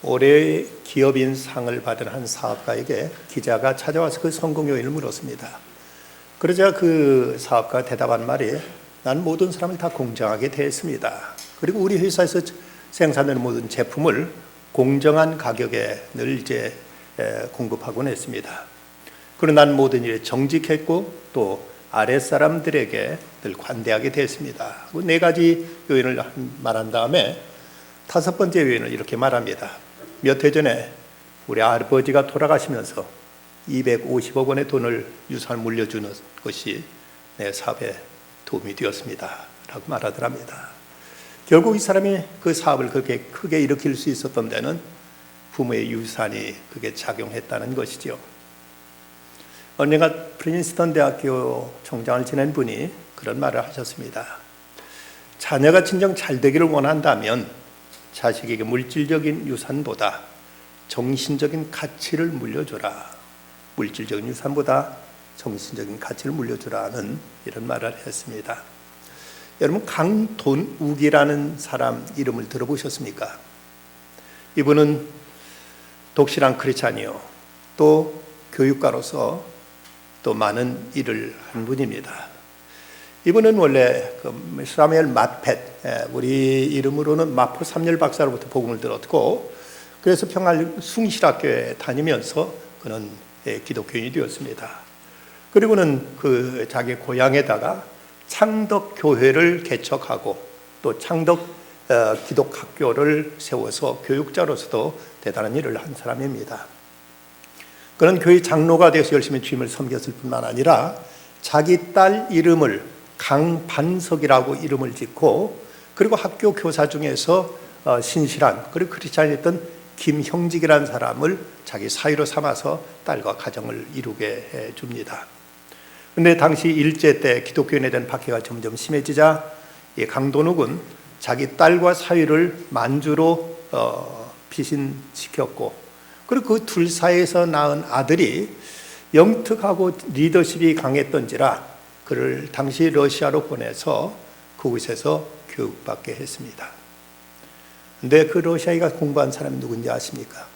올해 기업인 상을 받은 한 사업가에게 기자가 찾아와서 그 성공 요인을 물었습니다. 그러자 그 사업가가 대답한 말이 나는 모든 사람을 다 공정하게 대했습니다. 그리고 우리 회사에서 생산되는 모든 제품을 공정한 가격에 늘 공급하곤 했습니다. 그리고 난 모든 일에 정직했고 또 아랫사람들에게 늘 관대하게 대했습니다. 네 가지 요인을 말한 다음에 다섯 번째 요인을 이렇게 말합니다. 몇 해 전에 우리 아버지가 돌아가시면서 250억 원의 돈을 유산을 물려주는 것이 내 사업에 도움이 되었습니다 라고 말하더랍니다. 결국 이 사람이 그 사업을 그렇게 크게 일으킬 수 있었던 데는 부모의 유산이 그게 작용했다는 것이죠. 언젠가 프린스턴 대학교 총장을 지낸 분이 그런 말을 하셨습니다. 자녀가 진정 잘 되기를 원한다면 자식에게 물질적인 유산보다 정신적인 가치를 물려줘라. 물질적인 유산보다 정신적인 가치를 물려주라는 이런 말을 했습니다. 여러분, 강돈욱이라는 사람 이름을 들어보셨습니까? 이분은 독실한 크리스찬이요, 또 교육가로서 또 많은 일을 한 분입니다. 이분은 원래 사무엘 마펫, 우리 이름으로는 마포 삼열 박사로부터 복음을 들었고, 그래서 평안 숭실학교에 다니면서 그는 기독교인이 되었습니다. 그리고는 그 자기 고향에다가 창덕 교회를 개척하고 또 창덕 기독학교를 세워서 교육자로서도 대단한 일을 한 사람입니다. 그는 교회 장로가 되어서 열심히 주님을 섬겼을 뿐만 아니라 자기 딸 이름을 강반석이라고 이름을 짓고, 그리고 학교 교사 중에서 신실한 그리고 크리스찬이었던 김형직이라는 사람을 자기 사위로 삼아서 딸과 가정을 이루게 해줍니다. 그런데 당시 일제 때 기독교인에 대한 박해가 점점 심해지자 이 강돈욱은 자기 딸과 사위를 만주로 피신시켰고, 그리고 그 둘 사이에서 낳은 아들이 영특하고 리더십이 강했던지라 그를 당시 러시아로 보내서 그곳에서 교육받게 했습니다. 근데 그 러시아가 공부한 사람이 누군지 아십니까?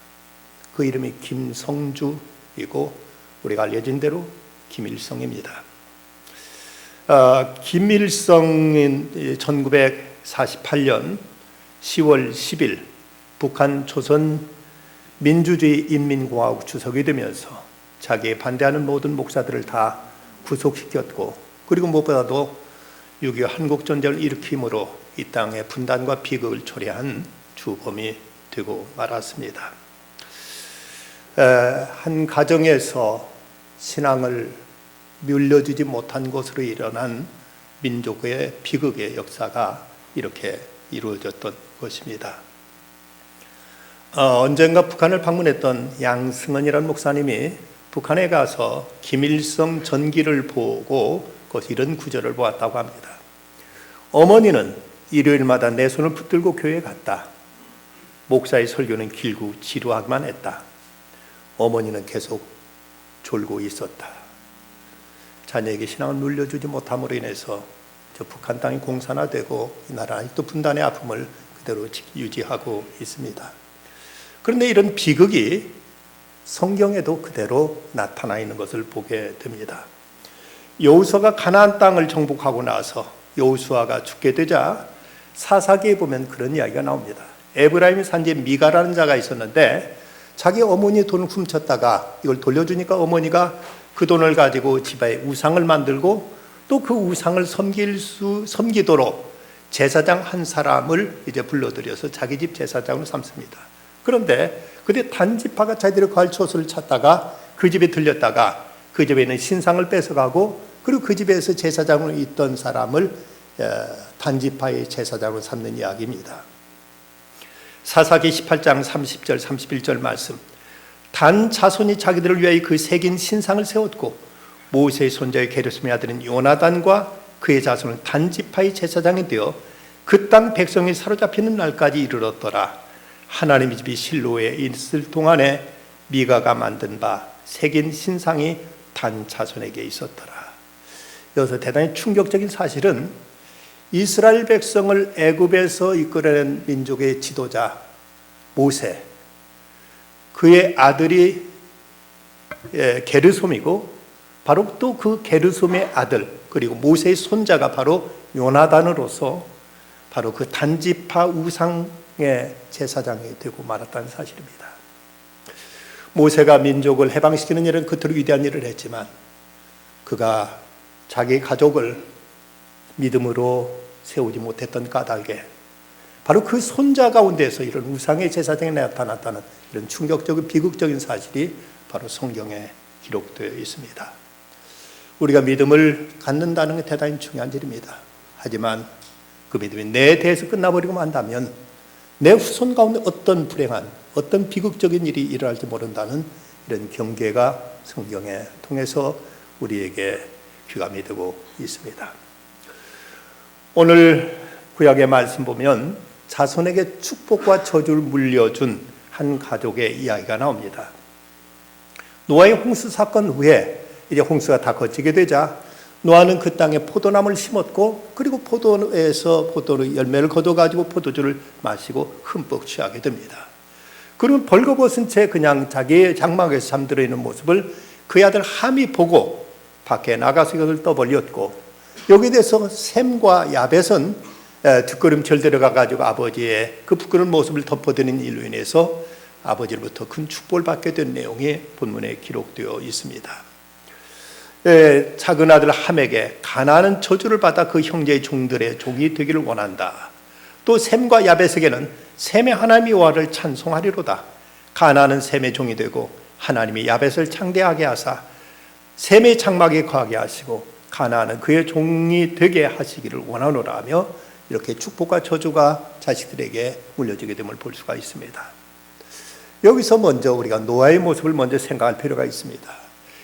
그 이름이 김성주이고 우리가 알려진 대로 김일성입니다. 김일성은 1948년 10월 10일 북한 조선민주주의 인민공화국 주석이 되면서 자기에 반대하는 모든 목사들을 다 구속시켰고, 그리고 무엇보다도 6.25 한국전쟁을 일으킴으로 이 땅의 분단과 비극을 초래한 주범이 되고 말았습니다. 한 가정에서 신앙을 물려주지 못한 것으로 일어난 민족의 비극의 역사가 이렇게 이루어졌던 것입니다. 언젠가 북한을 방문했던 양승은이라는 목사님이 북한에 가서 김일성 전기를 보고 거기서 이런 구절을 보았다고 합니다. 어머니는 일요일마다 내 손을 붙들고 교회에 갔다. 목사의 설교는 길고 지루하기만 했다. 어머니는 계속 졸고 있었다. 자녀에게 신앙을 물려주지 못함으로 인해서 저 북한 땅이 공산화되고 이 나라는 또 분단의 아픔을 그대로 유지하고 있습니다. 그런데 이런 비극이 성경에도 그대로 나타나 있는 것을 보게 됩니다. 여호수아가 가나안 땅을 정복하고 나서 여호수아가 죽게 되자 사사기에 보면 그런 이야기가 나옵니다. 에브라임 산지에 미가라는 자가 있었는데 자기 어머니의 돈을 훔쳤다가 이걸 돌려주니까 어머니가 그 돈을 가지고 집에 우상을 만들고 또 그 우상을 섬기도록 제사장 한 사람을 이제 불러들여서 자기 집 제사장으로 삼습니다. 그런데 그때 단지파가 자기들의 과일초소를 찾다가 그 집에 들렸다가 그 집에 있는 신상을 뺏어가고, 그리고 그 집에서 제사장으로 있던 사람을 단지파의 제사장으로 삼는 이야기입니다. 사사기 18장 30절 31절 말씀. 단 자손이 자기들을 위하여 그 새긴 신상을 세웠고 모세의 손자의 게르솜의 아들인 요나단과 그의 자손은 단지파의 제사장이 되어 그 땅 백성이 사로잡히는 날까지 이르렀더라. 하나님의 집이 실로에 있을 동안에 미가가 만든 바 새긴 신상이 단 자손에게 있었더라. 여기서 대단히 충격적인 사실은 이스라엘 백성을 애굽에서 이끌어낸 민족의 지도자 모세, 그의 아들이 게르솜이고 바로 또 그 게르솜의 아들 그리고 모세의 손자가 바로 요나단으로서 바로 그 단지파 우상의 제사장이 되고 말았다는 사실입니다. 모세가 민족을 해방시키는 일은 그토록 위대한 일을 했지만 그가 자기 가족을 믿음으로 세우지 못했던 까닭에 바로 그 손자 가운데서 이런 우상의 제사장이 나타났다는 이런 충격적인 비극적인 사실이 바로 성경에 기록되어 있습니다. 우리가 믿음을 갖는다는 게 대단히 중요한 일입니다. 하지만 그 믿음이 내 대해서 끝나버리고 만다면 내 후손 가운데 어떤 불행한 어떤 비극적인 일이 일어날지 모른다는 이런 경계가 성경에 통해서 우리에게 귀감이 되고 있습니다. 오늘 구약의 말씀 보면 자손에게 축복과 저주를 물려준 한 가족의 이야기가 나옵니다. 노아의 홍수 사건 후에 이제 홍수가 다 거치게 되자 노아는 그 땅에 포도나무를 심었고 그리고 포도에서 포도 열매를 거둬가지고 포도주를 마시고 흠뻑 취하게 됩니다. 그러면 벌거벗은 채 그냥 자기의 장막에서 잠들어 있는 모습을 그의 아들 함이 보고 밖에 나가서 이것을 떠벌렸고 여기에 대해서 셈과 야벳은 뒷걸음질 들어가가지고 아버지의 그 부끄러운 모습을 덮어드는 일로 인해서 아버지로부터 큰 축복을 받게 된 내용이 본문에 기록되어 있습니다. 작은 아들 함에게 가나안은 저주를 받아 그 형제의 종들의 종이 되기를 원한다. 또 셈과 야벳에게는 셈의 하나님 여호와를 찬송하리로다. 가나안은 셈의 종이 되고 하나님이 야벳을 창대하게 하사 셈의 장막에 거하게 하시고 가나안은 그의 종이 되게 하시기를 원하노라 하며 이렇게 축복과 저주가 자식들에게 물려지게 됨을 볼 수가 있습니다. 여기서 먼저 우리가 노아의 모습을 먼저 생각할 필요가 있습니다.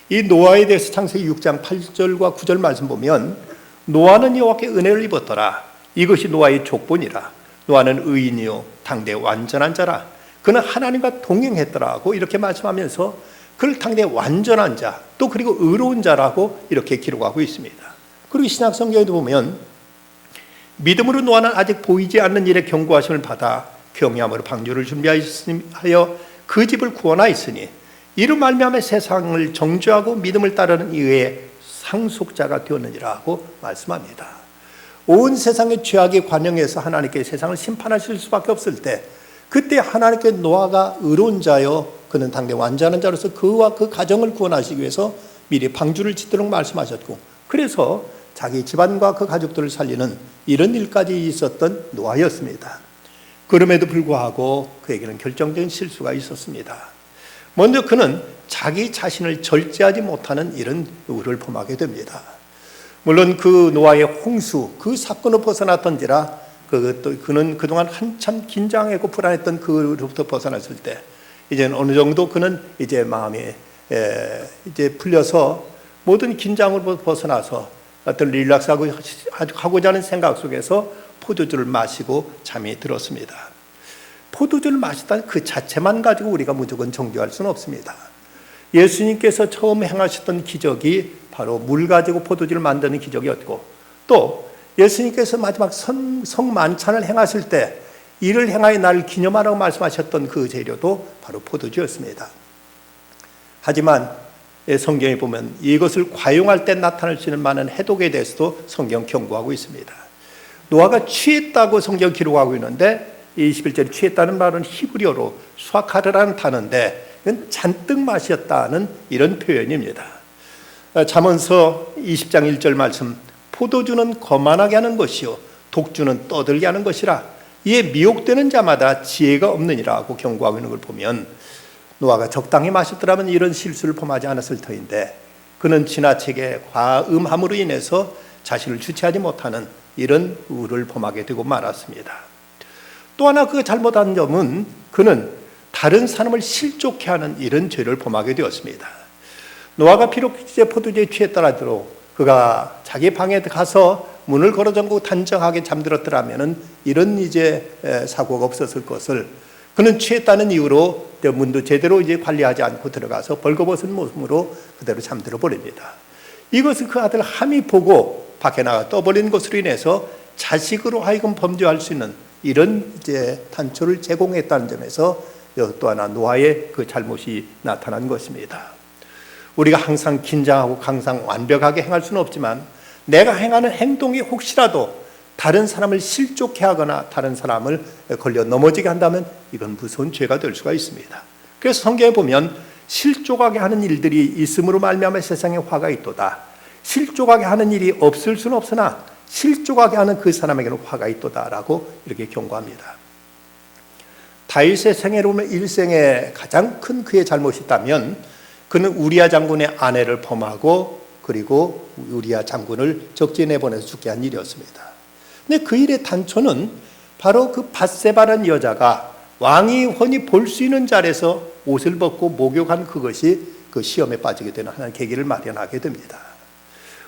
이 노아에 대해서 창세기 6장 8절과 9절 말씀 보면 노아는 여호와께 은혜를 입었더라. 이것이 노아의 족본이라. 노아는 의인이요 당대 완전한 자라. 그는 하나님과 동행했더라고 이렇게 말씀하면서 그를 당대 완전한 자, 또 그리고 의로운 자라고 이렇게 기록하고 있습니다. 그리고 신약 성경에도 보면 믿음으로 노아는 아직 보이지 않는 일에 경고하심을 받아 경외함으로 방주를 준비하여 그 집을 구원하였으니 이로 말미암아 세상을 정죄하고 믿음을 따르는 이의 상속자가 되었느니라 하고 말씀합니다. 온 세상의 죄악이 관영해서 하나님께 세상을 심판하실 수밖에 없을 때 그때 하나님께 노아가 의로운 자여 그는 당대 완전한 자로서 그와 그 가정을 구원하시기 위해서 미리 방주를 짓도록 말씀하셨고 그래서 자기 집안과 그 가족들을 살리는 이런 일까지 있었던 노아였습니다. 그럼에도 불구하고 그에게는 결정적인 실수가 있었습니다. 먼저 그는 자기 자신을 절제하지 못하는 이런 우를 범하게 됩니다. 물론 그 노아의 홍수 그 사건을 벗어났던지라 그는 그동안 한참 긴장하고 불안했던 그로부터 벗어났을 때 이제는 어느 정도 그는 이제 마음이 이제 풀려서 모든 긴장을 벗어나서 어떤 릴렉스하고자 하는 생각 속에서 포도주를 마시고 잠이 들었습니다. 포도주를 마시다는 그 자체만 가지고 우리가 무조건 정죄할 수는 없습니다. 예수님께서 처음 행하셨던 기적이 바로 물 가지고 포도주를 만드는 기적이었고 또 예수님께서 마지막 성만찬을 행하실 때 이를 행하여 나를 기념하라고 말씀하셨던 그 재료도 바로 포도주였습니다. 하지만 성경에 보면 이것을 과용할 때 나타날 수 있는 많은 해독에 대해서도 성경 경고하고 있습니다. 노아가 취했다고 성경 기록하고 있는데 21절에 취했다는 말은 히브리어로 수아카르라는 단어인데 이건 잔뜩 마셨다는 이런 표현입니다. 잠언서 20장 1절 말씀 포도주는 거만하게 하는 것이요 독주는 떠들게 하는 것이라 이에 미혹되는 자마다 지혜가 없느니라고 경고하고 있는 걸 보면 노아가 적당히 마셨더라면 이런 실수를 범하지 않았을 터인데 그는 지나치게 과음함으로 인해서 자신을 주체하지 못하는 이런 우를 범하게 되고 말았습니다. 또 하나 그가 잘못한 점은 그는 다른 사람을 실족해 하는 이런 죄를 범하게 되었습니다. 노아가 비록 이제 포도주에 취했더라도 그가 자기 방에 가서 문을 걸어 잠그고 단정하게 잠들었더라면은 이런 이제 사고가 없었을 것을 그는 취했다는 이유로 문도 제대로 이제 관리하지 않고 들어가서 벌거벗은 모습으로 그대로 잠들어 버립니다. 이것을 그 아들 함이 보고 밖에 나가 떠버린 것으로 인해서 자식으로 하여금 범죄할 수 있는 이런 이제 단초를 제공했다는 점에서 또 하나 노아의 그 잘못이 나타난 것입니다. 우리가 항상 긴장하고 항상 완벽하게 행할 수는 없지만 내가 행하는 행동이 혹시라도 다른 사람을 실족해 하거나 다른 사람을 걸려 넘어지게 한다면 이건 무서운 죄가 될 수가 있습니다. 그래서 성경에 보면 실족하게 하는 일들이 있음으로 말미암아 세상에 화가 있도다. 실족하게 하는 일이 없을 수는 없으나 실족하게 하는 그 사람에게는 화가 있도다라고 이렇게 경고합니다. 다윗의 생애로 보면 일생에 가장 큰 그의 잘못이 있다면 그는 우리아 장군의 아내를 범하고 그리고 우리아 장군을 적지에 내보내서 죽게 한 일이었습니다. 근데 그 일의 단초는 바로 그 밧세바라는 여자가 왕이 훤히 볼 수 있는 자리에서 옷을 벗고 목욕한 그것이 그 시험에 빠지게 되는 하나의 계기를 마련하게 됩니다.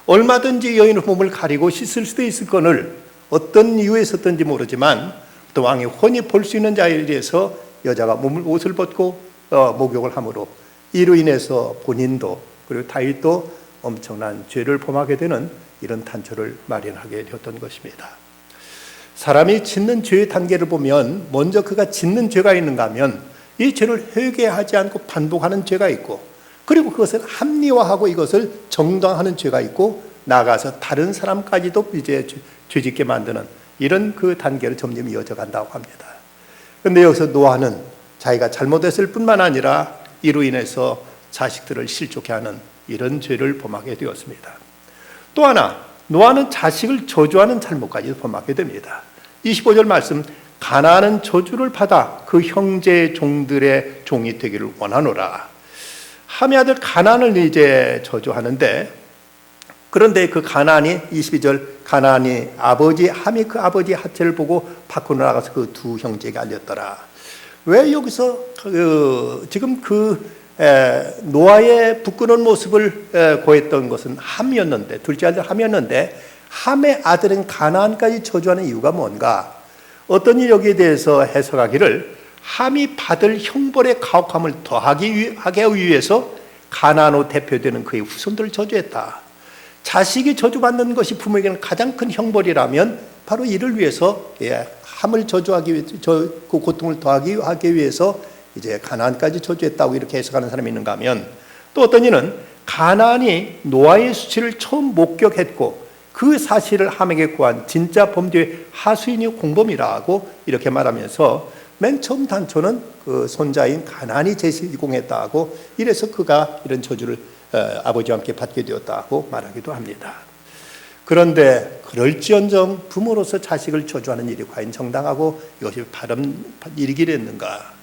얼마든지 여인의 몸을 가리고 씻을 수도 있을거늘 어떤 이유에 있었던지 모르지만 또 왕이 훤히 볼 수 있는 자리에서 여자가 옷을 벗고 목욕을 함으로 이로 인해서 본인도 그리고 다윗도 엄청난 죄를 범하게 되는 이런 단초를 마련하게 되었던 것입니다. 사람이 짓는 죄의 단계를 보면 먼저 그가 짓는 죄가 있는가 하면 이 죄를 회개하지 않고 반복하는 죄가 있고 그리고 그것을 합리화하고 이것을 정당화하는 죄가 있고 나아가서 다른 사람까지도 이제 죄짓게 만드는 이런 그 단계를 점점 이어져 간다고 합니다. 그런데 여기서 노아는 자기가 잘못했을 뿐만 아니라 이로 인해서 자식들을 실족해 하는 이런 죄를 범하게 되었습니다. 또 하나 노아는 자식을 저주하는 잘못까지 범하게 됩니다. 25절 말씀 가나안은 저주를 받아 그 형제의 종들의 종이 되기를 원하노라. 함의 아들 가나안을 이제 저주하는데 그런데 그 가나안이 22절 가나안이 아버지 함이 그 아버지 하체를 보고 밖으로 나가서 그 두 형제에게 알렸더라. 왜 여기서 지금 노아의 부끄러운 모습을 고했던 것은 함이었는데 둘째 아들 함이었는데 함의 아들은 가나안까지 저주하는 이유가 뭔가? 어떤 이 여기에 대해서 해석하기를 함이 받을 형벌의 가혹함을 더하게 하기 위해서 가나안으로 대표되는 그의 후손들을 저주했다. 자식이 저주받는 것이 부모에게는 가장 큰 형벌이라면 바로 이를 위해서 함을 저주하기 위해 그 고통을 더하기 위해서 이제 가나안까지 저주했다고 이렇게 해석하는 사람이 있는가 하면 또 어떤 이는 가나안이 노아의 수치를 처음 목격했고 그 사실을 함에게 구한 진짜 범죄의 하수인이 공범이라고 이렇게 말하면서 맨 처음 단초는 그 손자인 가나안이 제시공했다고 이래서 그가 이런 저주를 아버지와 함께 받게 되었다고 말하기도 합니다. 그런데 그럴지언정 부모로서 자식을 저주하는 일이 과연 정당하고 이것이 바른 일이겠는가?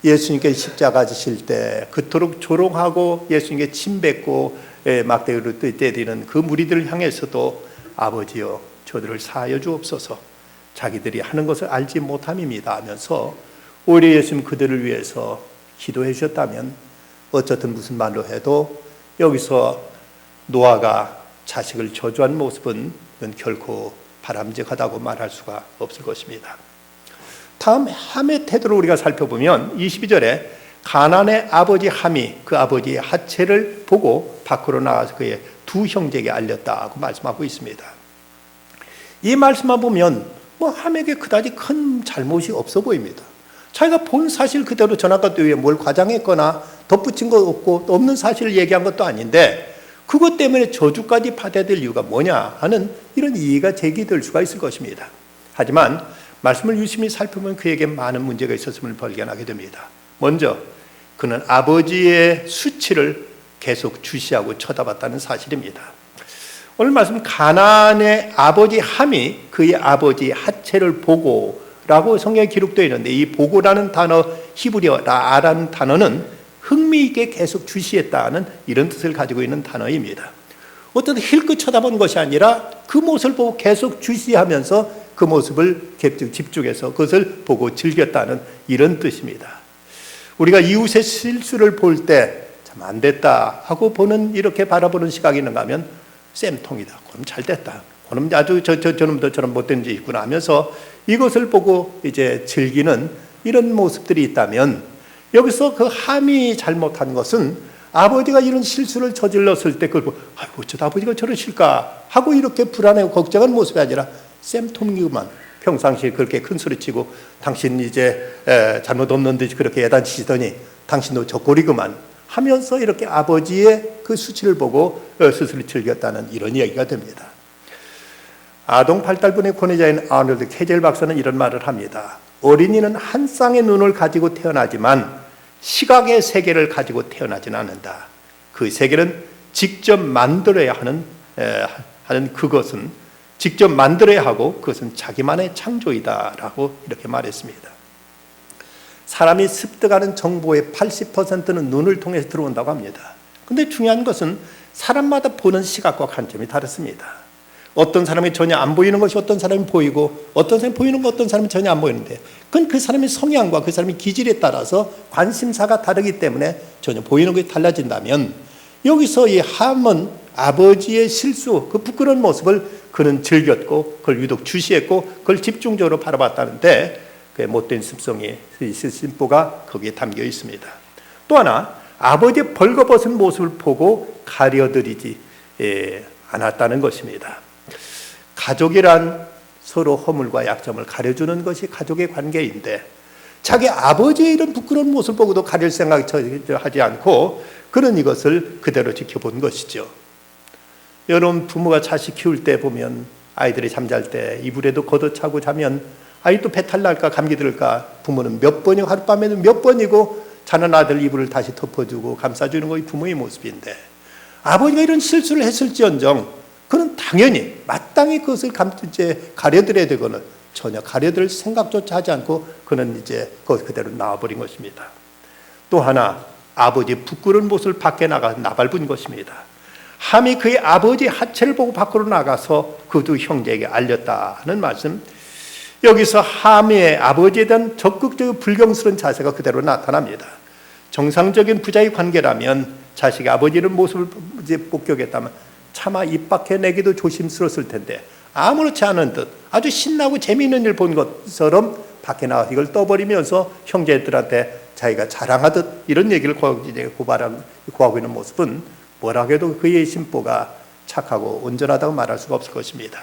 예수님께 십자가 지실 때 그토록 조롱하고 예수님께 침뱉고 막대기로 때리는 그 무리들을 향해서도 아버지여 저들을 사하여 주옵소서 자기들이 하는 것을 알지 못함입니다 하면서 오히려 예수님 그들을 위해서 기도해 주셨다면 어쨌든 무슨 말로 해도 여기서 노아가 자식을 저주한 모습은 결코 바람직하다고 말할 수가 없을 것입니다. 다음 함의 태도를 우리가 살펴보면 22절에 가나안의 아버지 함이 그 아버지의 하체를 보고 밖으로 나가서 그의 두 형제에게 알렸다고 말씀하고 있습니다. 이 말씀만 보면 함에게 그다지 큰 잘못이 없어 보입니다. 자기가 본 사실 그대로 전한 것 위에 뭘 과장했거나 덧붙인 것 없고 없는 사실을 얘기한 것도 아닌데 그것 때문에 저주까지 받아야 될 이유가 뭐냐 하는 이런 이해가 제기될 수가 있을 것입니다. 하지만 말씀을 유심히 살펴보면 그에게 많은 문제가 있었음을 발견하게 됩니다. 먼저 그는 아버지의 수치를 계속 주시하고 쳐다봤다는 사실입니다. 오늘 말씀 가나안의 아버지 함이 그의 아버지 하체를 보고 라고 성경에 기록되어 있는데 이 보고라는 단어 히브리어 라라는 단어는 흥미있게 계속 주시했다는 이런 뜻을 가지고 있는 단어입니다. 어떤 힐끗 쳐다본 것이 아니라 그 모습을 보고 계속 주시하면서 그 모습을 집중해서 그것을 보고 즐겼다는 이런 뜻입니다. 우리가 이웃의 실수를 볼 때 참 안 됐다 하고 보는 이렇게 바라보는 시각이 있는가 하면 쌤통이다. 그럼 잘 됐다. 그럼 아주 저놈도 저런 못된 짓 있구나 하면서 이것을 보고 이제 즐기는 이런 모습들이 있다면 여기서 그 함이 잘못한 것은 아버지가 이런 실수를 저질렀을 때 그걸 보고 아이고 어쩌다 아버지가 저러실까 하고 이렇게 불안해하고 걱정하는 모습이 아니라 쌤통이구만 평상시에 그렇게 큰 소리치고 당신 이제 잘못 없는 듯이 그렇게 야단치시더니 당신도 적골이구만 하면서 이렇게 아버지의 그 수치를 보고 스스로 즐겼다는 이런 이야기가 됩니다. 아동 발달분의 권위자인 아놀드 케젤 박사는 이런 말을 합니다. 어린이는 한 쌍의 눈을 가지고 태어나지만 시각의 세계를 가지고 태어나지는 않는다. 그 세계는 직접 만들어야 하는 그것은 직접 만들어야 하고 그것은 자기만의 창조이다라고 이렇게 말했습니다. 사람이 습득하는 정보의 80%는 눈을 통해서 들어온다고 합니다. 그런데 중요한 것은 사람마다 보는 시각과 관점이 다릅니다. 어떤 사람이 전혀 안 보이는 것이 어떤 사람이 보이고 어떤 사람이 보이는 것 어떤 사람이 전혀 안 보이는데 그건 그 사람의 성향과 그 사람의 기질에 따라서 관심사가 다르기 때문에 전혀 보이는 것이 달라진다면 여기서 이 함은 아버지의 실수, 그 부끄러운 모습을 그는 즐겼고 그걸 유독 주시했고 그걸 집중적으로 바라봤다는데 그의 못된 습성이 심보가 거기에 담겨 있습니다. 또 하나 아버지의 벌거벗은 모습을 보고 가려들이지 않았다는 것입니다. 가족이란 서로 허물과 약점을 가려주는 것이 가족의 관계인데 자기 아버지의 이런 부끄러운 모습을 보고도 가릴 생각이 하지 않고 그런 이것을 그대로 지켜본 것이죠. 여러분 부모가 자식 키울 때 보면 아이들이 잠잘 때 이불에도 걷어차고 자면 아이도 배탈 날까 감기 들까 부모는 몇 번이고 하룻밤에도 몇 번이고 자는 아들 이불을 다시 덮어주고 감싸주는 것이 부모의 모습인데 아버지가 이런 실수를 했을지언정 그는 당연히 마땅히 그것을 가려드려야 되거나 전혀 가려들 생각조차 하지 않고 그는 이제 그것 그대로 나와버린 것입니다. 또 하나 아버지의 부끄러운 모습을 밖에 나가 나발분 것입니다. 함이 그의 아버지의 하체를 보고 밖으로 나가서 그 두 형제에게 알렸다는 말씀. 여기서 함의 아버지에 대한 적극적인 불경스러운 자세가 그대로 나타납니다. 정상적인 부자의 관계라면 자식이 아버지의 모습을 이제 목격했다면 차마 입 밖에 내기도 조심스러웠을 텐데 아무렇지 않은 듯 아주 신나고 재미있는 일 본 것처럼 밖에 나가 이걸 떠버리면서 형제들한테 자기가 자랑하듯 이런 얘기를 고하고 있는 모습은 뭐라고 해도 그의 심보가 착하고 온전하다고 말할 수가 없을 것입니다.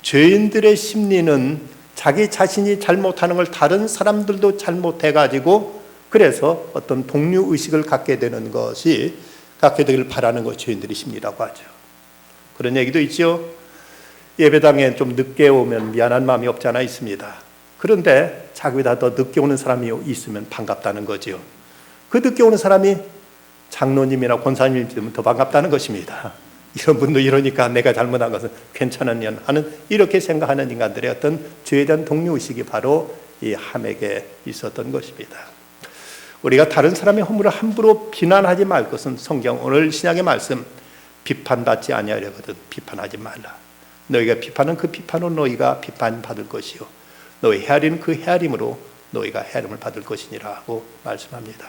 죄인들의 심리는 자기 자신이 잘못하는 걸 다른 사람들도 잘못해가지고 그래서 어떤 동료의식을 갖게 되는 것이 갖게 되기를 바라는 것이 죄인들의 심리라고 하죠. 그런 얘기도 있죠. 예배당에 좀 늦게 오면 미안한 마음이 없지 않아 있습니다. 그런데 자기보다 더 늦게 오는 사람이 있으면 반갑다는 거죠. 그 늦게 오는 사람이 장로님이나 권사님이면 더 반갑다는 것입니다. 이런 분도 이러니까 내가 잘못한 것은 괜찮았냐 하는 이렇게 생각하는 인간들의 어떤 죄에 대한 동료의식이 바로 이 함에게 있었던 것입니다. 우리가 다른 사람의 허물을 함부로 비난하지 말 것은 성경 오늘 신약의 말씀 비판받지 아니하려거든 비판하지 말라. 너희가 비판은 그 비판으로 너희가 비판받을 것이요 너희 헤아리는 그 헤아림으로 너희가 헤아림을 받을 것이니라고 말씀합니다.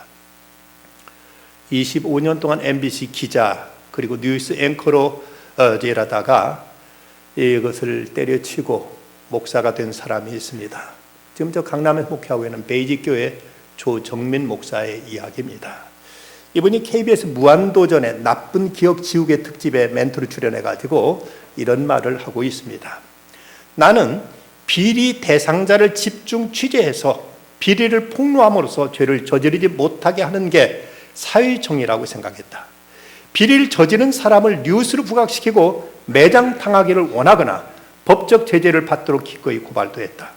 25년 동안 MBC 기자 그리고 뉴스 앵커로 일하다가 이것을 때려치고 목사가 된 사람이 있습니다. 지금 저 강남에서 목회하고 있는 베이직교회 조정민 목사의 이야기입니다. 이분이 KBS 무한도전의 나쁜 기억 지우개 특집에 멘트로 출연해가지고 이런 말을 하고 있습니다. 나는 비리 대상자를 집중 취재해서 비리를 폭로함으로써 죄를 저지르지 못하게 하는 게 사회정의라고 생각했다. 비리를 저지른 사람을 뉴스로 부각시키고 매장당하기를 원하거나 법적 제재를 받도록 기꺼이 고발도 했다.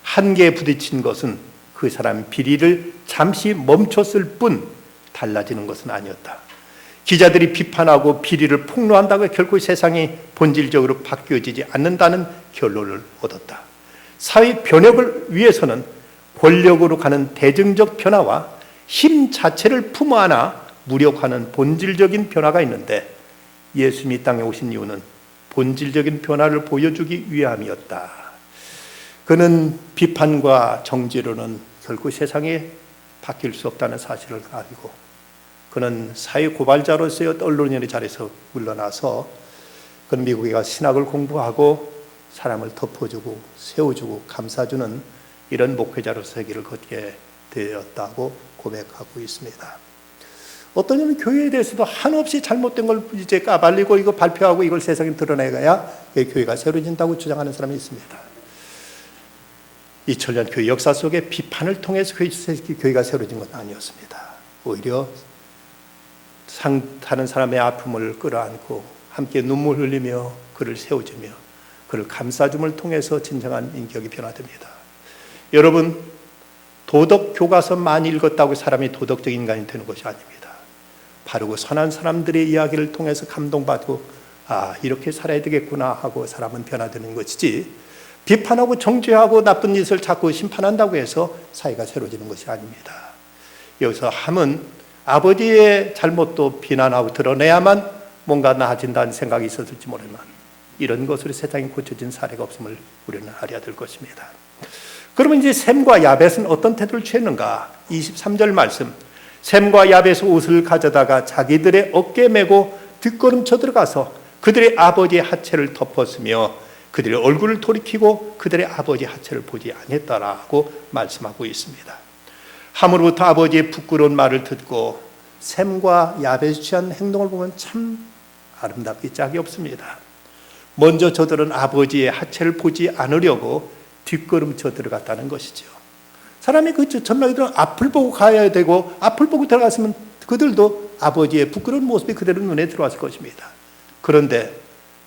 한계에 부딪힌 것은 그 사람 비리를 잠시 멈췄을 뿐 달라지는 것은 아니었다. 기자들이 비판하고 비리를 폭로한다고 결코 세상이 본질적으로 바뀌어지지 않는다는 결론을 얻었다. 사회 변혁을 위해서는 권력으로 가는 대중적 변화와 힘 자체를 품어 안아 무력화하는 본질적인 변화가 있는데 예수님이 이 땅에 오신 이유는 본질적인 변화를 보여주기 위함이었다. 그는 비판과 정죄로는 결코 세상에 바뀔 수 없다는 사실을 알고 그는 사회 고발자로서의 언론인의 자리에서 물러나서 그는 미국에 가서 신학을 공부하고 사람을 덮어주고 세워주고 감싸주는 이런 목회자로서의 길을 걷게 되었다고 고백하고 있습니다. 어떤 이는 교회에 대해서도 한없이 잘못된 걸 이제 까발리고 이거 발표하고 이걸 세상에 드러내야 교회가 새로워진다고 주장하는 사람이 있습니다. 2000년 교회 역사 속에 비판을 통해서 교회가 세워진 건 아니었습니다. 오히려 다른 사람의 아픔을 끌어안고 함께 눈물 흘리며 그를 세워주며 그를 감싸줌을 통해서 진정한 인격이 변화됩니다. 여러분, 도덕 교과서 많이 읽었다고 사람이 도덕적인 인간이 되는 것이 아닙니다. 바르고 선한 사람들의 이야기를 통해서 감동받고 이렇게 살아야 되겠구나 하고 사람은 변화되는 것이지, 비판하고 정죄하고 나쁜 짓을 자꾸 심판한다고 해서 사회가 새로워지는 것이 아닙니다. 여기서 함은 아버지의 잘못도 비난하고 드러내야만 뭔가 나아진다는 생각이 있었을지 모르지만 이런 것으로 세상이 고쳐진 사례가 없음을 우리는 알아야 될 것입니다. 그러면 이제 셈과 야벳은 어떤 태도를 취했는가? 23절 말씀, 셈과 야벳은 옷을 가져다가 자기들의 어깨에 메고 뒷걸음쳐 들어가서 그들의 아버지의 하체를 덮었으며 그들의 얼굴을 돌이키고 그들의 아버지의 하체를 보지 아니했다라고 말씀하고 있습니다. 함으로부터 아버지의 부끄러운 말을 듣고 셈과 야벳이 취한 행동을 보면 참 아름답기 짝이 없습니다. 먼저 저들은 아버지의 하체를 보지 않으려고 뒷걸음쳐 들어갔다는 것이죠. 사람이 전망이들은 앞을 보고 가야 되고 앞을 보고 들어갔으면 그들도 아버지의 부끄러운 모습이 그대로 눈에 들어왔을 것입니다. 그런데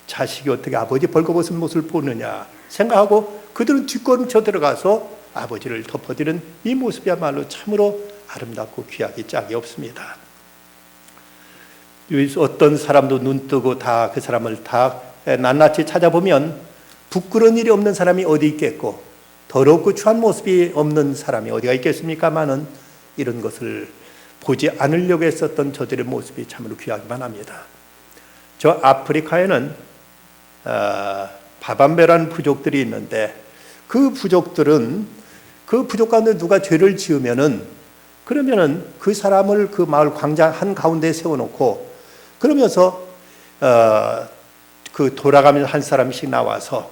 자식이 어떻게 아버지 벌거벗은 모습을 보느냐 생각하고 그들은 뒷걸음쳐 들어가서 아버지를 덮어드리는 이 모습이야말로 참으로 아름답고 귀하기 짝이 없습니다. 어떤 사람도 눈 뜨고 다 그 사람을 다 낱낱이 찾아보면 부끄러운 일이 없는 사람이 어디 있겠고 더럽고 추한 모습이 없는 사람이 어디가 있겠습니까마는 이런 것을 보지 않으려고 했었던 저들의 모습이 참으로 귀하기만 합니다. 저 아프리카에는 바밤베라는 부족들이 있는데 그 부족들은 그 부족 가운데 누가 죄를 지으면은 그러면은 그 사람을 그 마을 광장 한 가운데 세워놓고 그러면서 그 돌아가면서 한 사람씩 나와서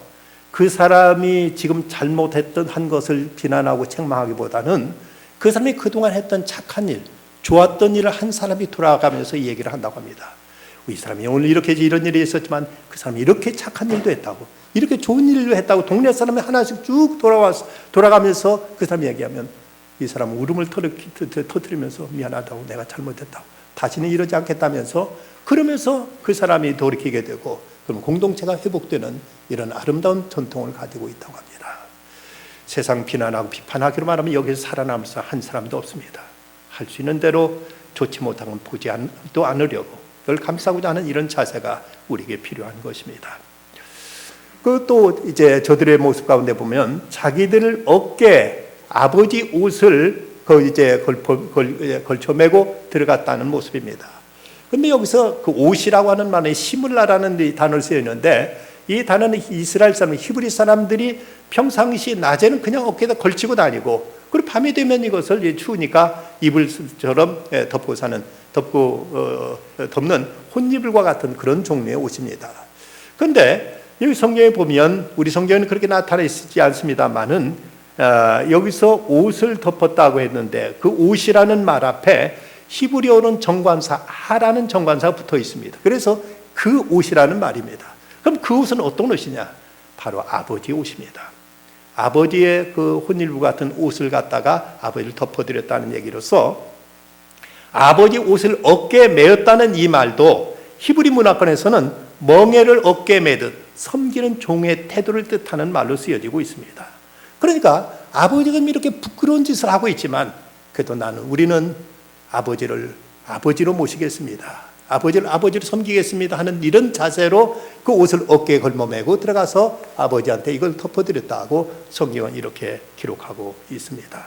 그 사람이 지금 잘못했던 한 것을 비난하고 책망하기보다는 그 사람이 그동안 했던 착한 일, 좋았던 일을 한 사람이 돌아가면서 이 얘기를 한다고 합니다. 이 사람이 오늘 이렇게 이런 일이 있었지만 그 사람이 이렇게 착한 일도 했다고, 이렇게 좋은 일도 했다고 동네 사람이 하나씩 쭉 돌아가면서 그 사람이 얘기하면 이 사람은 울음을 터뜨리면서 미안하다고, 내가 잘못했다고, 다시는 이러지 않겠다면서 그러면서 그 사람이 돌이키게 되고 그럼 공동체가 회복되는 이런 아름다운 전통을 가지고 있다고 합니다. 세상 비난하고 비판하기로 말하면 여기서 살아남을 한 사람도 없습니다. 할 수 있는 대로 좋지 못한 건 보지 또 않으려고 그걸 감싸고자 하는 이런 자세가 우리에게 필요한 것입니다. 그 또 이제 저들의 모습 가운데 보면 자기들 어깨에 아버지 옷을 이제 걸쳐매고 들어갔다는 모습입니다. 근데 여기서 그 옷이라고 하는 말은 시물라라는 이 단어를 쓰여 있는데 이 단어는 이스라엘 사람, 히브리 사람들이 평상시 낮에는 그냥 어깨에다 걸치고 다니고 그리고 밤이 되면 이것을 추우니까 이불처럼 덮는 혼이불과 같은 그런 종류의 옷입니다. 그런데 여기 성경에 보면 우리 성경에는 그렇게 나타나 있지 않습니다만은 여기서 옷을 덮었다고 했는데 그 옷이라는 말 앞에 히브리어는 정관사 하라는 정관사가 붙어 있습니다. 그래서 그 옷이라는 말입니다. 그럼 그 옷은 어떤 옷이냐? 바로 아버지의 옷입니다. 아버지의 그 혼일부 같은 옷을 갖다가 아버지를 덮어드렸다는 얘기로서 아버지 옷을 어깨에 메었다는 이 말도 히브리 문화권에서는 멍에를 어깨에 매듯 섬기는 종의 태도를 뜻하는 말로 쓰여지고 있습니다. 그러니까 아버지가 이렇게 부끄러운 짓을 하고 있지만 그래도 우리는 아버지를 아버지로 모시겠습니다. 아버지를 섬기겠습니다 하는 이런 자세로 그 옷을 어깨에 걸머매고 들어가서 아버지한테 이걸 덮어드렸다고 성경은 이렇게 기록하고 있습니다.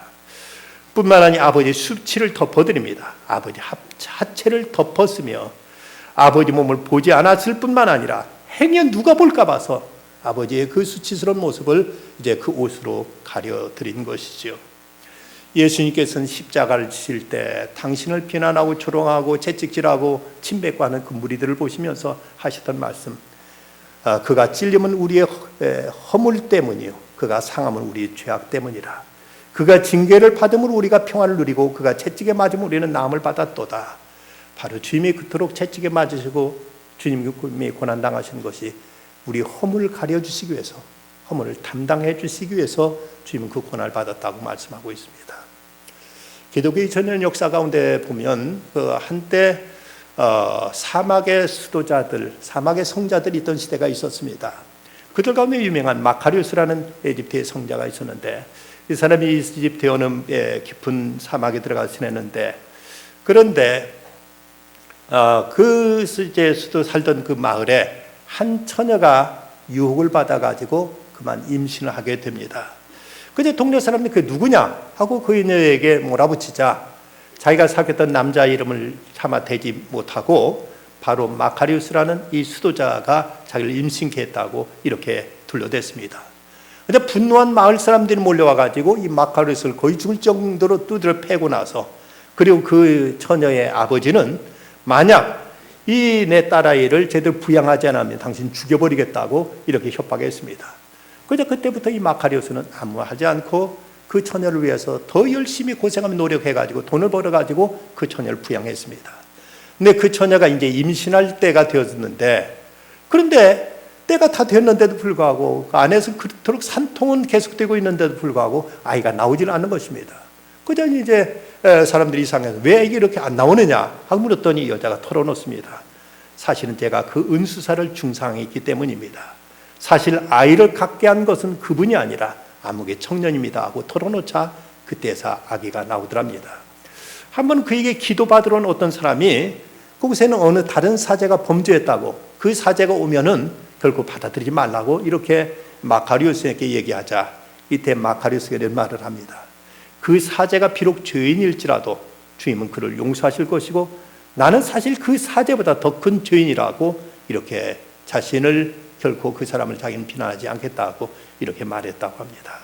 뿐만 아니라 아버지의 수치를 덮어드립니다. 아버지 하체를 덮었으며 아버지 몸을 보지 않았을 뿐만 아니라 행여 누가 볼까 봐서 아버지의 그 수치스러운 모습을 이제 그 옷으로 가려드린 것이죠. 예수님께서는 십자가를 지실 때 당신을 비난하고 조롱하고 채찍질하고 침뱉고하는 그 무리들을 보시면서 하셨던 말씀, 그가 찔림은 우리의 허물 때문이요 그가 상함은 우리의 죄악 때문이라. 그가 징계를 받음으로 우리가 평안을 누리고 그가 채찍에 맞음으로 우리는 나음을 받았도다. 바로 주님이 그토록 채찍에 맞으시고 주님이 고난당하신 것이 우리 허물을 가려주시기 위해서, 허물을 담당해 주시기 위해서 주님은 그 고난을 받았다고 말씀하고 있습니다. 기독교의 전연 역사 가운데 보면 그 한때 사막의 수도자들, 사막의 성자들이 있던 시대가 있었습니다. 그들 가운데 유명한 마카리우스라는 에집트의 성자가 있었는데, 이 사람이 이집트의 어느 깊은 사막에 들어가 지냈는데, 그런데 그 이제 수도 살던 그 마을에 한 처녀가 유혹을 받아가지고 그만 임신을 하게 됩니다. 근데 동네 사람들이 그 누구냐 하고 그녀에게 몰아붙이자 자기가 사귀었던 남자 이름을 차마 대지 못하고 바로 마카리우스라는 이 수도자가 자기를 임신케 했다고 이렇게 둘러댔습니다. 근데 분노한 마을 사람들이 몰려와가지고 이 마카리우스를 거의 죽을 정도로 두드려 패고 나서, 그리고 그 처녀의 아버지는 만약 이 내 딸아이를 제대로 부양하지 않으면 당신 죽여버리겠다고 이렇게 협박했습니다. 그래서 그때부터 이 마카리우스는 아무 하지 않고 그 처녀를 위해서 더 열심히 고생하며 노력해가지고 돈을 벌어가지고 그 처녀를 부양했습니다. 근데 그 처녀가 이제 임신할 때가 되었는데, 그런데 때가 다 됐는데도 불구하고 그 안에서 그토록 산통은 계속되고 있는데도 불구하고 아이가 나오지는 않는 것입니다. 그저 이제 사람들이 이상해서 왜 이게 이렇게 안 나오느냐 하고 물었더니 여자가 털어놓습니다. 사실은 제가 그 은수사를 중상했기 때문입니다. 사실 아이를 갖게 한 것은 그분이 아니라 암흑의 청년입니다 하고 털어놓자 그때서 아기가 나오더랍니다. 한번 그에게 기도받으러 온 어떤 사람이 그곳에는 어느 다른 사제가 범죄했다고, 그 사제가 오면은 결코 받아들이지 말라고 이렇게 마카리우스에게 얘기하자, 이때 마카리우스가 이런 말을 합니다. 그 사제가 비록 죄인일지라도 주님은 그를 용서하실 것이고 나는 사실 그 사제보다 더 큰 죄인이라고 이렇게 자신을 결코 그 사람을 자기는 비난하지 않겠다고 이렇게 말했다고 합니다.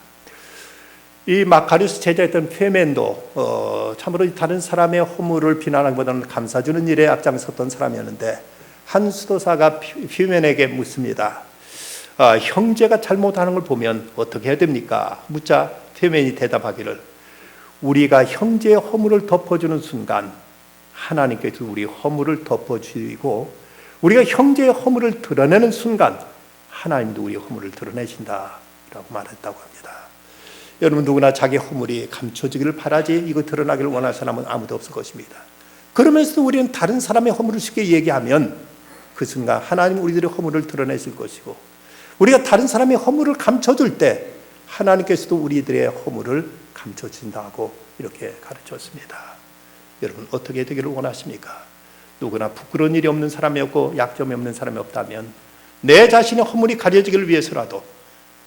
이 마카리우스 제자였던 페멘도 참으로 다른 사람의 허물을 비난하기보다는 감싸주는 일에 앞장섰던 사람이었는데, 한 수도사가 페멘에게 묻습니다. 형제가 잘못하는 걸 보면 어떻게 해야 됩니까? 묻자 페멘이 대답하기를, 우리가 형제의 허물을 덮어주는 순간 하나님께서 우리 허물을 덮어주시고, 우리가 형제의 허물을 드러내는 순간 하나님도 우리의 허물을 드러내신다라고 말했다고 합니다. 여러분, 누구나 자기 허물이 감춰지기를 바라지 이거 드러나기를 원할 사람은 아무도 없을 것입니다. 그러면서도 우리는 다른 사람의 허물을 쉽게 얘기하면 그 순간 하나님 우리들의 허물을 드러내실 것이고, 우리가 다른 사람의 허물을 감춰줄 때 하나님께서도 우리들의 허물을 감춰주신다고 이렇게 가르쳤습니다. 여러분, 어떻게 되기를 원하십니까? 누구나 부끄러운 일이 없는 사람이 없고 약점이 없는 사람이 없다면 내 자신의 허물이 가려지기를 위해서라도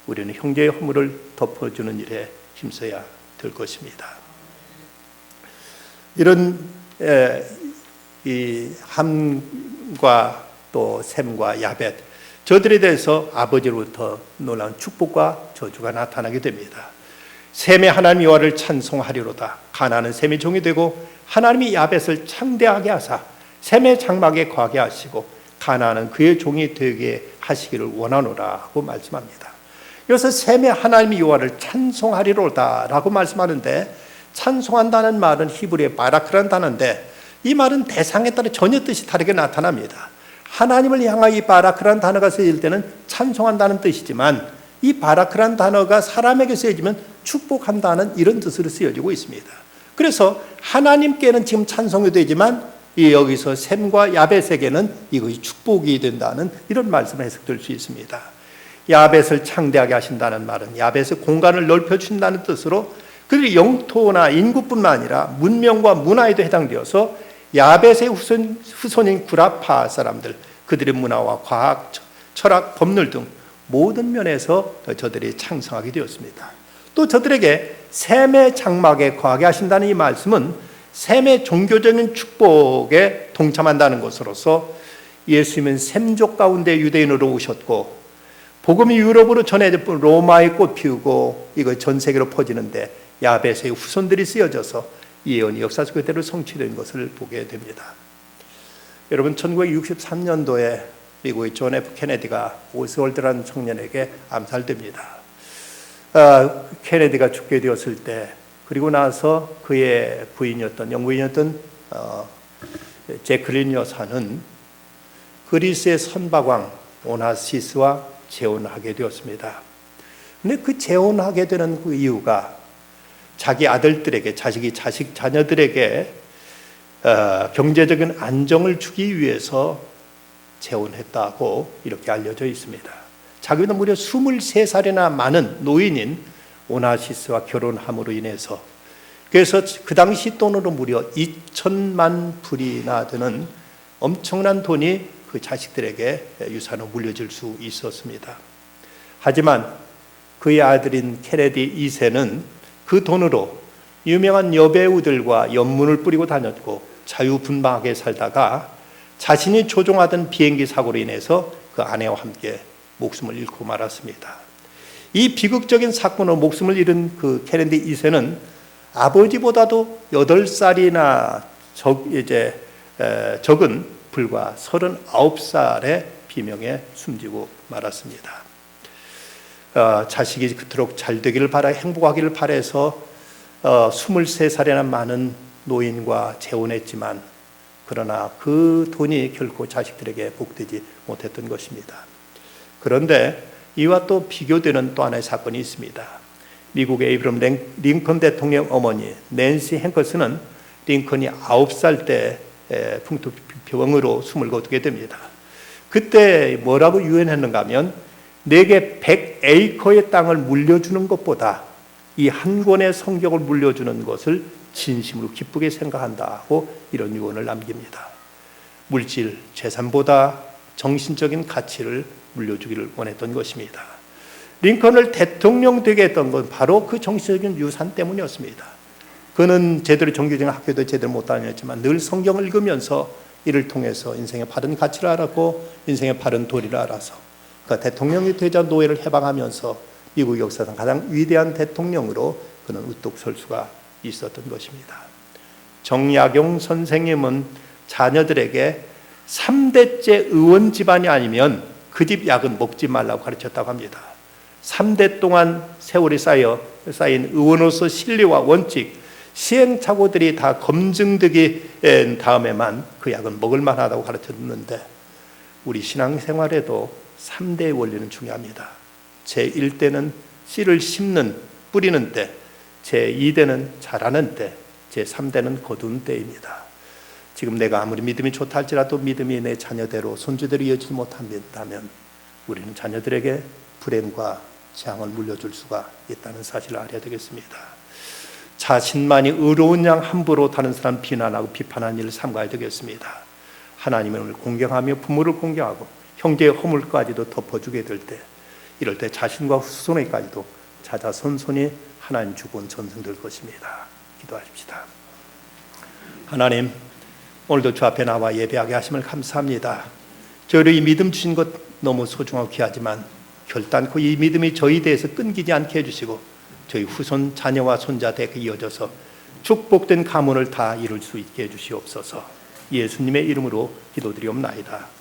우리는 형제의 허물을 덮어주는 일에 힘써야 될 것입니다. 이런 이 함과 또 셈과 야벳, 저들에 대해서 아버지로부터 놀라운 축복과 저주가 나타나게 됩니다. 셈의 하나님 여호와를 찬송하리로다. 가나안은 셈의 종이 되고 하나님이 야벳을 창대하게 하사 셈의 장막에 거하게 하시고 가나안은 그의 종이 되게 하시기를 원하노라고 말씀합니다. 여기서 셈의 하나님 여호와를 찬송하리로다라고 말씀하는데, 찬송한다는 말은 히브리의 바라크라는 단어인데 이 말은 대상에 따라 전혀 뜻이 다르게 나타납니다. 하나님을 향하여 이 바라크라는 단어가 쓰일 때는 찬송한다는 뜻이지만, 이 바라크라는 단어가 사람에게 쓰여지면 축복한다는 이런 뜻으로 쓰여지고 있습니다. 그래서 하나님께는 지금 찬송이 되지만 여기서 셈과 야벳에게는 이것이 축복이 된다는 이런 말씀을 해석될 수 있습니다. 야벳을 창대하게 하신다는 말은 야벳의 공간을 넓혀주신다는 뜻으로 그들이 영토나 인구뿐만 아니라 문명과 문화에도 해당되어서 야벳의 후손인 구라파 사람들, 그들의 문화와 과학, 철학, 법률 등 모든 면에서 저들이 창성하게 되었습니다. 또 저들에게 셈의 장막에 거하게 하신다는 이 말씀은 셈의 종교적인 축복에 동참한다는 것으로서 예수님은 셈족 가운데 유대인으로 오셨고 복음이 유럽으로 전해져 로마의 꽃 피우고 이거 전 세계로 퍼지는데 야벳의 후손들이 쓰여져서 예언이 역사 속 그대로 성취된 것을 보게 됩니다. 여러분, 1963년도에 미국의 존 F 케네디가 오스월드라는 청년에게 암살됩니다. 케네디가 죽게 되었을 때, 그리고 나서 그의 부인이었던 영부인이었던 제클린 여사는 그리스의 선박왕 오나시스와 재혼하게 되었습니다. 근데 그 재혼하게 되는 그 이유가 자기 아들들에게, 자녀들에게 경제적인 안정을 주기 위해서 재혼했다고 이렇게 알려져 있습니다. 자기는 무려 23살이나 많은 노인인 오나시스와 결혼함으로 인해서, 그래서 그 당시 돈으로 무려 2천만 불이나 되는 엄청난 돈이 그 자식들에게 유산으로 물려줄 수 있었습니다. 하지만 그의 아들인 케네디 2세는 그 돈으로 유명한 여배우들과 연문을 뿌리고 다녔고 자유분방하게 살다가 자신이 조종하던 비행기 사고로 인해서 그 아내와 함께 목숨을 잃고 말았습니다. 이 비극적인 사건으로 목숨을 잃은 그 케네디 2세는 아버지보다도 8살이나 적은 불과 39살의 비명에 숨지고 말았습니다. 자식이 그토록 잘 되기를 바라, 행복하기를 바라서 23살이나 많은 노인과 재혼했지만, 그러나 그 돈이 결코 자식들에게 복되지 못했던 것입니다. 그런데 이와 또 비교되는 또 하나의 사건이 있습니다. 미국의 에이브럼 링컨 대통령 어머니 낸시 행커스는 링컨이 9살 때 풍토병으로 숨을 거두게 됩니다. 그때 뭐라고 유언했는가 하면, 내게 100에이커의 땅을 물려주는 것보다 이 한 권의 성경을 물려주는 것을 진심으로 기쁘게 생각한다고 이런 유언을 남깁니다. 물질, 재산보다 정신적인 가치를 물려주기를 원했던 것입니다. 링컨을 대통령 되게 했던 건 바로 그 정신적인 유산 때문이었습니다. 그는 제대로 정규적인 학교도 제대로 못 다녔지만 늘 성경을 읽으면서 이를 통해서 인생의 바른 가치를 알았고 인생의 바른 도리를 알아서 그 대통령이 되자 노예를 해방하면서 미국 역사상 가장 위대한 대통령으로 그는 우뚝 설 수가 있었던 것입니다. 정약용 선생님은 자녀들에게 3대째 의원 집안이 아니면 그 집 약은 먹지 말라고 가르쳤다고 합니다. 3대 동안 세월이 쌓인 의원으로서 신뢰와 원칙, 시행착오들이 다 검증되기 다음에만 그 약은 먹을 만하다고 가르쳤는데, 우리 신앙생활에도 3대의 원리는 중요합니다. 제1대는 씨를 심는, 뿌리는 때, 제2대는 자라는 때, 제3대는 거둔 때입니다. 지금 내가 아무리 믿음이 좋다 할지라도 믿음이 내 자녀대로, 손주대로 이어지지 못한다면 우리는 자녀들에게 불행과 재앙을 물려줄 수가 있다는 사실을 알아야 되겠습니다. 자신만이 의로운 양 함부로 다른 사람 비난하고 비판하는 일을 삼가야 되겠습니다. 하나님을 공경하며 부모를 공경하고 형제의 허물까지도 덮어주게 될 때, 이럴 때 자신과 후손에까지도 자자손손이 하나님 주권 전승될 것입니다. 기도하십시다. 하나님, 오늘도 주 앞에 나와 예배하게 하심을 감사합니다. 저희를 이 믿음 주신 것 너무 소중하고 귀하지만 결단코 이 믿음이 저희 대해서 끊기지 않게 해주시고 저희 후손 자녀와 손자에게 이어져서 축복된 가문을 다 이룰 수 있게 해주시옵소서. 예수님의 이름으로 기도드리옵나이다.